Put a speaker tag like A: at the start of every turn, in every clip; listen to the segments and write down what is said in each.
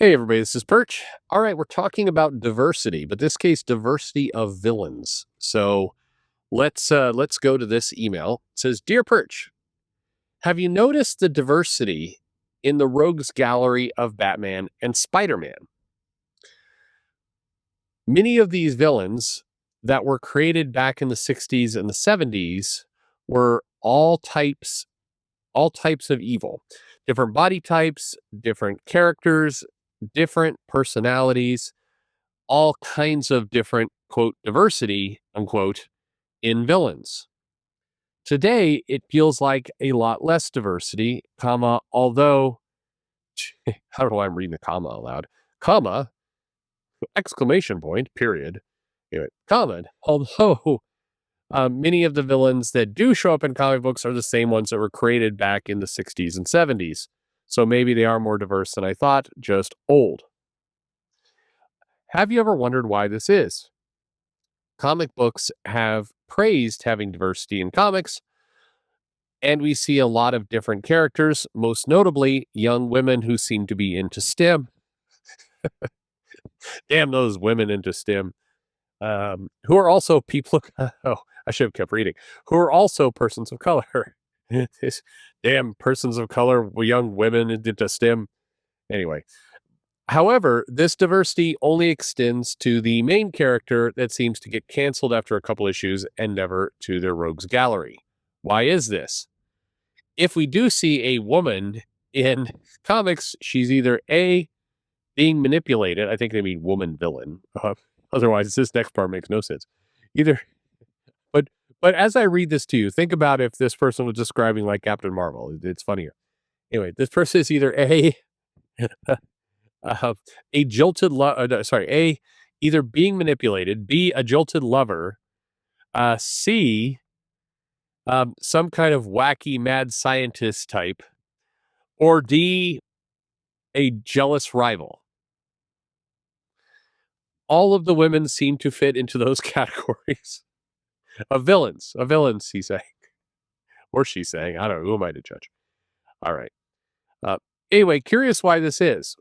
A: Hey everybody, this is Perch. All right, we're talking about diversity, but this case diversity of villains. So let's go to this email. It says, "Dear Perch, have you noticed the diversity in the rogues gallery of Batman and Spider-Man? Many of these villains that were created back in the 60s and the 70s were all types of evil. Different body types, different characters, different personalities, all kinds of different, quote, diversity, unquote, in villains. Today, it feels like a lot less diversity, comma, although, I don't know why I'm reading the comma aloud, comma, exclamation point, period. Anyway, comment, although many of the villains that do show up in comic books are the same ones that were created back in the 60s and 70s. So maybe they are more diverse than I thought, just old. Have you ever wondered why this is? Comic books have praised having diversity in comics, and we see a lot of different characters, most notably young women who seem to be into STEM. Damn those women into STEM, who are also people. Oh, I should have kept reading. Who are also persons of color. This damn persons of color, young women into STEM. Anyway, however, this diversity only extends to the main character that seems to get canceled after a couple issues and never to their rogues gallery. Why is this? If we do see a woman in comics, she's either A, being manipulated. I think they mean woman villain. Otherwise, this next part makes no sense. Either, but as I read this to you, think about if this person was describing like Captain Marvel. It's funnier. Anyway, this person is either A, a jilted A, either being manipulated, B, a jilted lover, C, some kind of wacky mad scientist type, or D, a jealous rival. All of the women seem to fit into those categories of villains. Of villains, he's saying, or she's saying. I don't know. Who am I to judge? All right. Uh, anyway, curious why this is.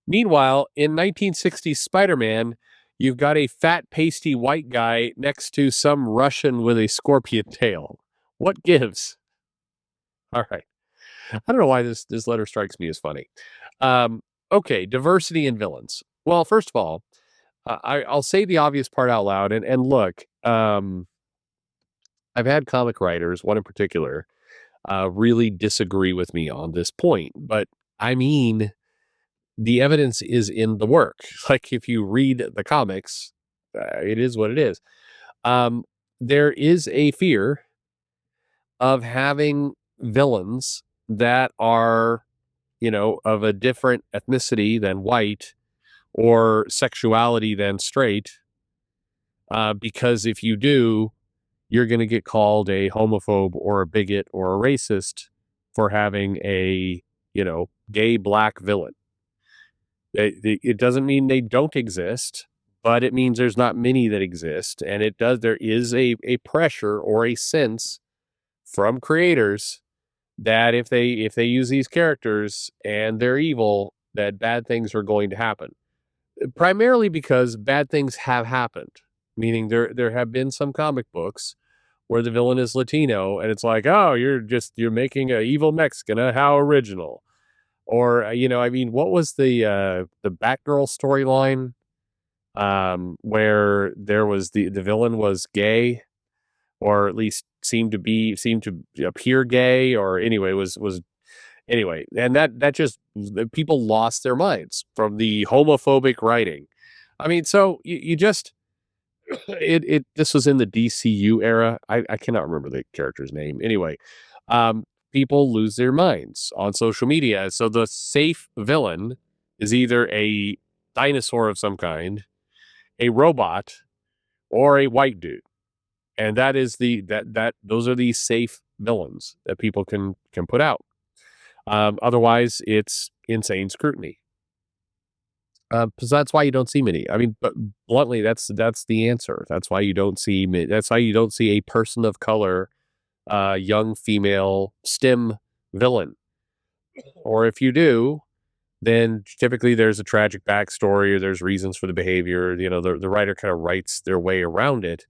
A: Meanwhile, in 1960s Spider-Man, you've got a fat, pasty white guy next to some Russian with a scorpion tail. What gives? All right. I don't know why this letter strikes me as funny. Okay, diversity in villains. Well, first of all, I'll say the obvious part out loud. And look, I've had comic writers, one in particular, really disagree with me on this point. But I mean, the evidence is in the work. Like if you read the comics, it is what it is. There is a fear of having villains that are, of a different ethnicity than white or sexuality than straight. Because if you do, you're going to get called a homophobe or a bigot or a racist for having a, gay black villain. It doesn't mean they don't exist, but it means there's not many that exist. And there is a pressure or a sense from creators that if they use these characters and they're evil, that bad things are going to happen. Primarily because bad things have happened. Meaning there have been some comic books where the villain is Latino and it's like, oh, you're making an evil Mexican, how original. Or what was the Batgirl storyline where there was the villain was gay, or at least seemed to appear gay, or anyway was anyway, and that just people lost their minds from the homophobic writing. I mean, so you just this was in the DCU era. I cannot remember the character's name. Anyway, people lose their minds on social media. So the safe villain is either a dinosaur of some kind, a robot, or a white dude. And that is those are the safe villains that people can put out. Otherwise, it's insane scrutiny. Because that's why you don't see many. I mean, but bluntly, that's the answer. That's why you don't see. That's why you don't see a person of color, young female STEM villain. Or if you do, then typically there's a tragic backstory or there's reasons for the behavior. The writer kind of writes their way around it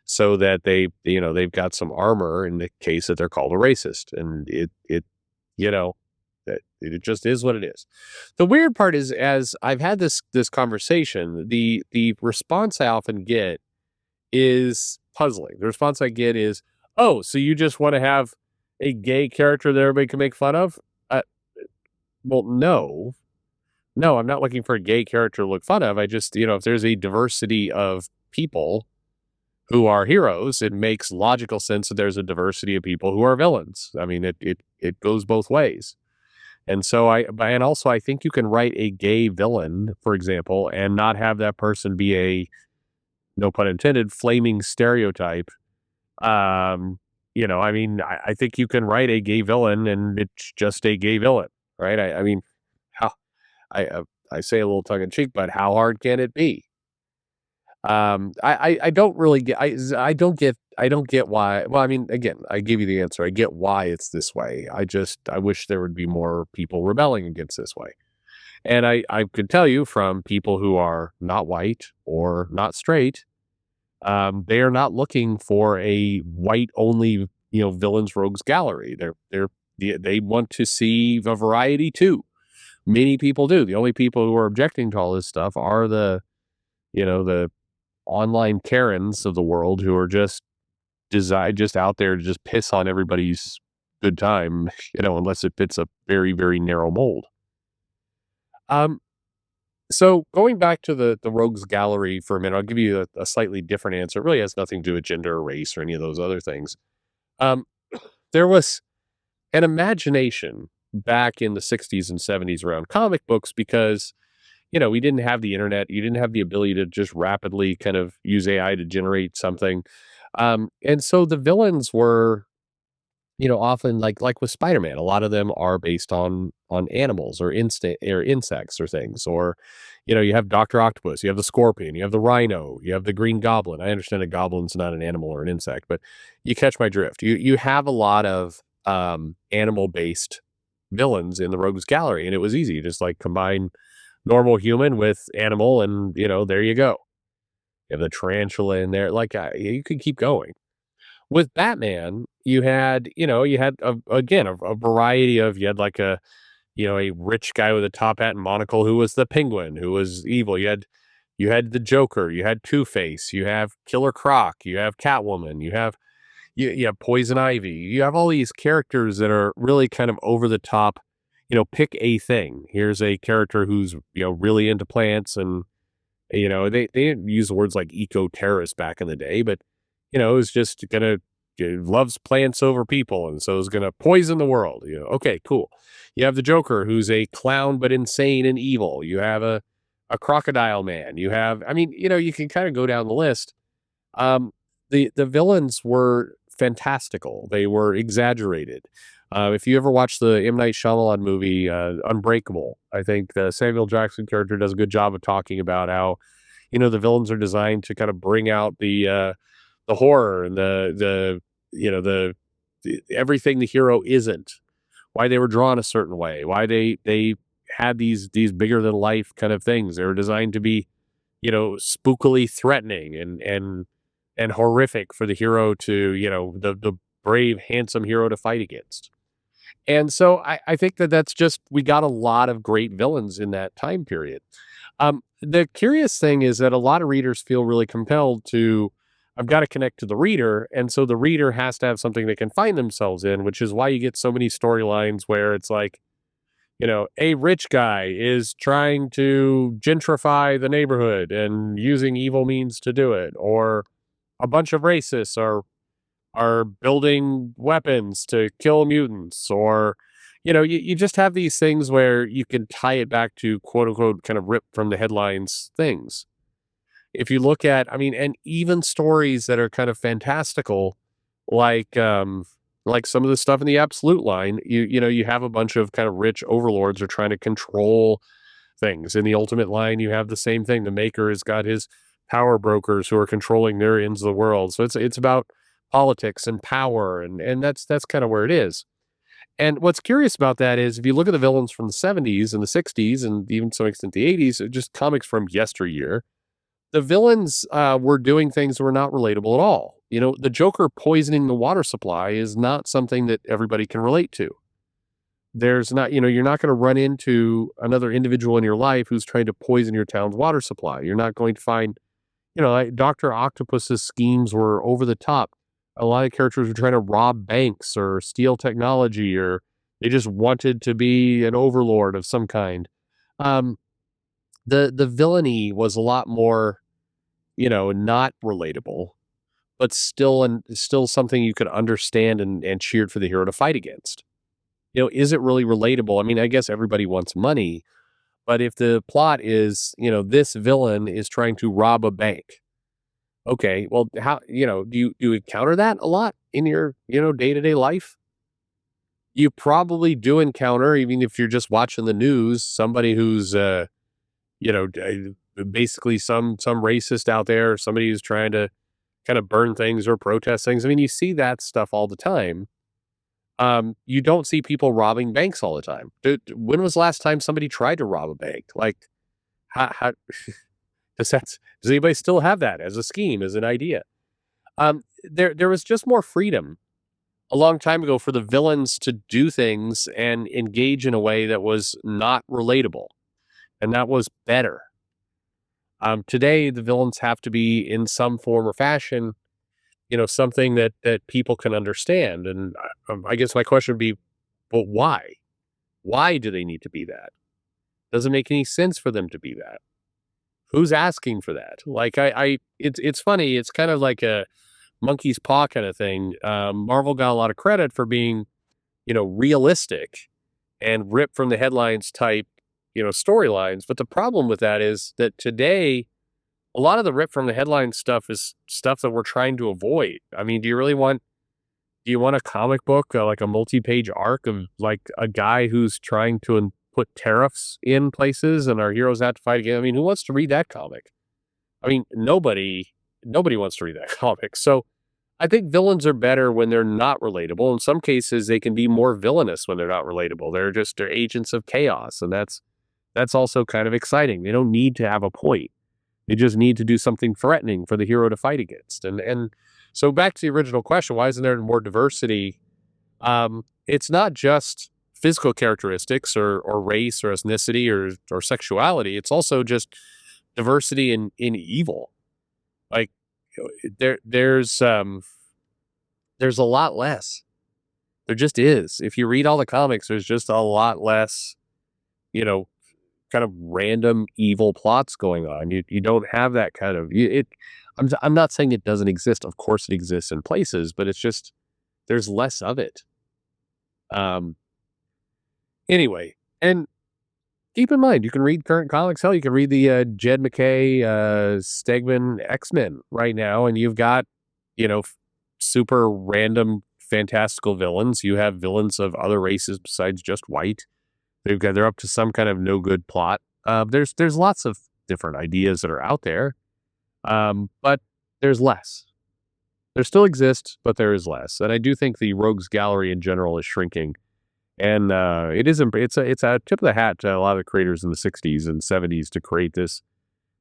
A: so that they've got some armor in the case that they're called a racist. And you know, that it just is what it is. The weird part is, as I've had this conversation, the response I often get is puzzling. The response I get is, "Oh, so you just want to have a gay character that everybody can make fun of?" Uh, well, no. No, I'm not looking for a gay character to look fun of. I just, if there's a diversity of people who are heroes, it makes logical sense that there's a diversity of people who are villains. I mean, it goes both ways. And also I think you can write a gay villain, for example, and not have that person be a, no pun intended, flaming stereotype. Um, I mean, I think you can write a gay villain and it's just a gay villain, right? I mean, how I say a little tongue in cheek, but how hard can it be? I don't really get I don't get why. Well, I mean, again, I give you the answer. I get why it's this way. I wish there would be more people rebelling against this way. And I could tell you from people who are not white or not straight, they are not looking for a white only, villains rogues gallery. They want to see a variety too. Many people do. The only people who are objecting to all this stuff are the online Karens of the world who are just out there to just piss on everybody's good time, unless it fits a very, very narrow mold. Um, so going back to the rogues gallery for a minute, I'll give you a slightly different answer. It really has nothing to do with gender or race or any of those other things. Um, there was an imagination back in the 60s and 70s around comic books because we didn't have the internet. You didn't have the ability to just rapidly kind of use AI to generate something. And so the villains were, often like with Spider-Man, a lot of them are based on animals or insects or things. Or, you have Dr. Octopus, you have the Scorpion, you have the Rhino, you have the Green Goblin. I understand a goblin's not an animal or an insect, but you catch my drift. You have a lot of animal-based villains in the Rogues Gallery, and it was easy. Just like combine normal human with animal, and there you go. You have the tarantula in there. Like you could keep going. With Batman, you had again a variety of, you had like a rich guy with a top hat and monocle who was the Penguin, who was evil. You had the Joker, you had Two Face, you have Killer Croc, you have Catwoman, you have Poison Ivy. You have all these characters that are really kind of over the top. Pick a thing. Here's a character who's really into plants, and they didn't use words like eco-terrorist back in the day, but it was just gonna loves plants over people, and so is gonna poison the world. Okay, cool. You have the Joker, who's a clown but insane and evil. You have a crocodile man. You have, I mean, you can kind of go down the list. Um, the villains were fantastical. They were exaggerated. If you ever watch the M. Night Shyamalan movie, Unbreakable, I think the Samuel Jackson character does a good job of talking about how, the villains are designed to kind of bring out the horror and the everything the hero isn't, why they were drawn a certain way, why they had these bigger than life kind of things. They were designed to be, spookily threatening and horrific for the hero to, the brave, handsome hero to fight against. And so I think that's just, we got a lot of great villains in that time period. The curious thing is that a lot of readers feel really compelled to, I've got to connect to the reader. And so the reader has to have something they can find themselves in, which is why you get so many storylines where it's like, a rich guy is trying to gentrify the neighborhood and using evil means to do it, or a bunch of racists are building weapons to kill mutants, or you just have these things where you can tie it back to quote unquote kind of rip from the headlines things. If you look at, I mean, and even stories that are kind of fantastical, like like some of the stuff in the Absolute line, you have a bunch of kind of rich overlords are trying to control things. In the Ultimate line, you have the same thing. The Maker has got his power brokers who are controlling their ends of the world. So it's about politics and power, and that's kind of where it is. And what's curious about that is if you look at the villains from the 70s and the 60s and even to some extent the 80s, just comics from yesteryear, the villains were doing things that were not relatable at all. The Joker poisoning the water supply is not something that everybody can relate to. There's not, you're not going to run into another individual in your life who's trying to poison your town's water supply. You're not going to find, like Dr. Octopus's schemes were over the top. A lot of characters were trying to rob banks or steal technology, or they just wanted to be an overlord of some kind. Um, the villainy was a lot more, not relatable, but still something you could understand and cheered for the hero to fight against. Is it really relatable? I mean, I guess everybody wants money, but if the plot is, this villain is trying to rob a bank. Okay, well, how, do you encounter that a lot in your, day-to-day life? You probably do encounter, even if you're just watching the news, somebody who's, basically some racist out there, somebody who's trying to kind of burn things or protest things. I mean, you see that stuff all the time. You don't see people robbing banks all the time. When was the last time somebody tried to rob a bank? Like, how does anybody still have that as a scheme, as an idea? There was just more freedom a long time ago for the villains to do things and engage in a way that was not relatable, and that was better. Today, the villains have to be in some form or fashion, something that people can understand. And I guess my question would be, but why? Why do they need to be that? Doesn't make any sense for them to be that. Who's asking for that? Like it's funny. It's kind of like a monkey's paw kind of thing. Marvel got a lot of credit for being, realistic and ripped from the headlines type, storylines. But the problem with that is that today, a lot of the rip from the headline stuff is stuff that we're trying to avoid. I mean, do you want a comic book, like a multi-page arc of like a guy who's trying to put tariffs in places and our heroes have to fight again? I mean, who wants to read that comic? I mean, nobody wants to read that comic. So I think villains are better when they're not relatable. In some cases, they can be more villainous when they're not relatable. They're agents of chaos. And that's also kind of exciting. They don't need to have a point. They just need to do something threatening for the hero to fight against. And so back to the original question, why isn't there more diversity? It's not just physical characteristics or race or ethnicity or sexuality. It's also just diversity in evil. Like there's a lot less. There just is. If you read all the comics, there's just a lot less, kind of random evil plots going on. You don't have that kind of it. I'm not saying it doesn't exist. Of course, it exists in places, but it's just there's less of it. Anyway, and keep in mind, you can read current comics. Hell, you can read the Jed McKay, Stegman X-Men right now, and you've got, super random fantastical villains. You have villains of other races besides just white. They're up to some kind of no good plot. There's lots of different ideas that are out there, but there's less. There still exists, but there is less. And I do think the rogues gallery in general is shrinking. And it's a tip of the hat to a lot of the creators in the 60s and 70s to create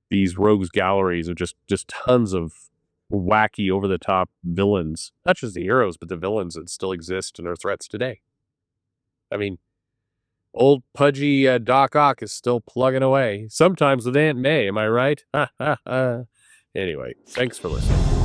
A: these rogues galleries of just tons of wacky, over the top villains. Not just the heroes, but the villains that still exist and are threats today. I mean, old pudgy Doc Ock is still plugging away. Sometimes with Aunt May, am I right? Anyway, thanks for listening.